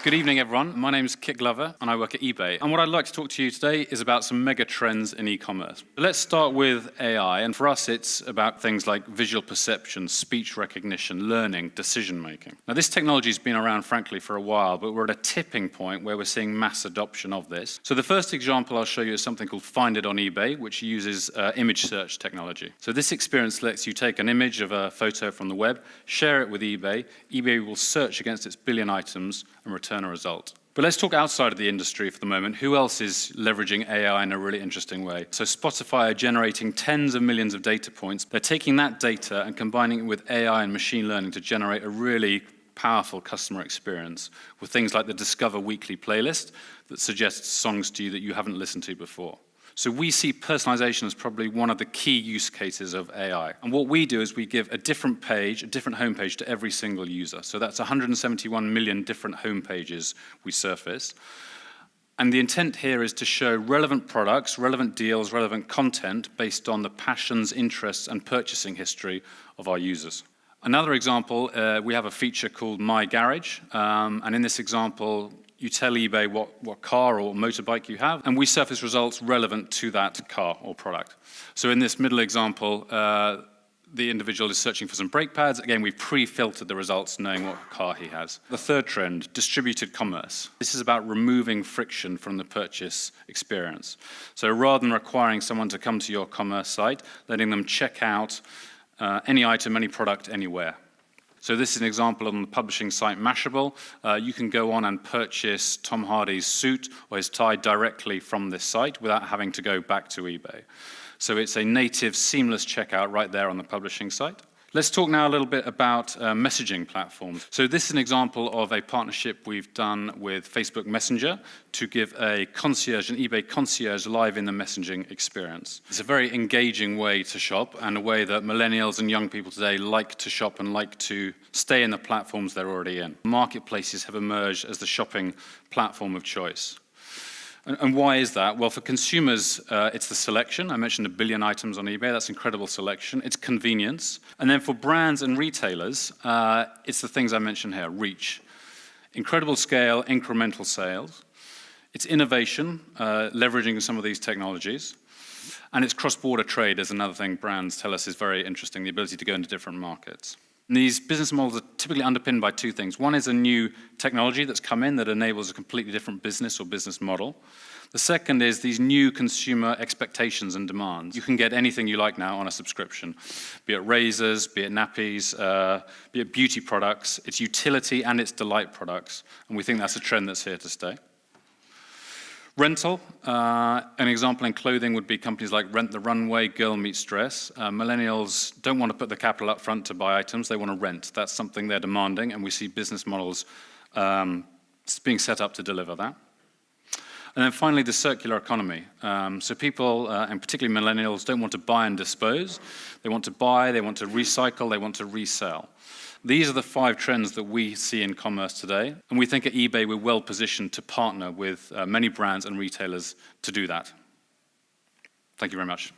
Good evening, everyone. My name is Kit Glover, and I work at eBay. And what I'd like to talk to you today is about some mega trends in e-commerce. Let's start with AI, and for us, it's about things like visual perception, speech recognition, learning, decision-making. Now, this technology has been around, frankly, for a while, but we're at a tipping point where we're seeing mass adoption of this. So the first example I'll show you is something called Find It on eBay, which uses image search technology. So this experience lets you take an image of a photo from the web, share it with eBay. eBay will search against its billion items and return a result. But let's talk outside of the industry for the moment. Who else is leveraging AI in a really interesting way? So Spotify are generating tens of millions of data points. They're taking that data and combining it with AI and machine learning to generate a really powerful customer experience with things like the Discover Weekly playlist that suggests songs to you that you haven't listened to before. So we see personalization as probably one of the key use cases of AI. And what we do is we give a different page, a different homepage to every single user. So that's 171 million different homepages we surface. And the intent here is to show relevant products, relevant deals, relevant content based on the passions, interests, and purchasing history of our users. Another example, we have a feature called My Garage. And in this example, you tell eBay what car or motorbike you have, and we surface results relevant to that car or product. So in this middle example, the individual is searching for some brake pads. Again, we've pre-filtered the results knowing what car he has. The third trend, distributed commerce. This is about removing friction from the purchase experience. So rather than requiring someone to come to your commerce site, letting them check out any item, any product, anywhere. So this is an example on the publishing site Mashable. You can go on and purchase Tom Hardy's suit or his tie directly from this site without having to go back to eBay. So it's a native, seamless checkout right there on the publishing site. Let's talk now a little bit about messaging platforms. So this is an example of a partnership we've done with Facebook Messenger to give a concierge, an eBay concierge, live in the messaging experience. It's a very engaging way to shop and a way that millennials and young people today like to shop and like to stay in the platforms they're already in. Marketplaces have emerged as the shopping platform of choice. And why is that? Well, for consumers, it's the selection. I mentioned 1 billion items on eBay. That's incredible selection. It's convenience. And then for brands and retailers, it's the things I mentioned here, reach. Incredible scale, incremental sales. It's innovation, leveraging some of these technologies. And it's cross-border trade is another thing brands tell us is very interesting, the ability to go into different markets. And these business models are typically underpinned by two things. One is a new technology that's come in that enables a completely different business or business model. The second is these new consumer expectations and demands. You can get anything you like now on a subscription, be it razors, be it nappies, be it beauty products. It's utility and it's delight products. And we think that's a trend that's here to stay. Rental, an example in clothing would be companies like Rent the Runway, Girl Meets Dress. Millennials don't want to put the capital up front to buy items, they want to rent. That's something they're demanding, and we see business models being set up to deliver that. And then finally, the circular economy. So people, and particularly millennials, don't want to buy and dispose. They want to buy, they want to recycle, they want to resell. These are the 5 trends that we see in commerce today, and we think at eBay we're well positioned to partner with many brands and retailers to do that. Thank you very much.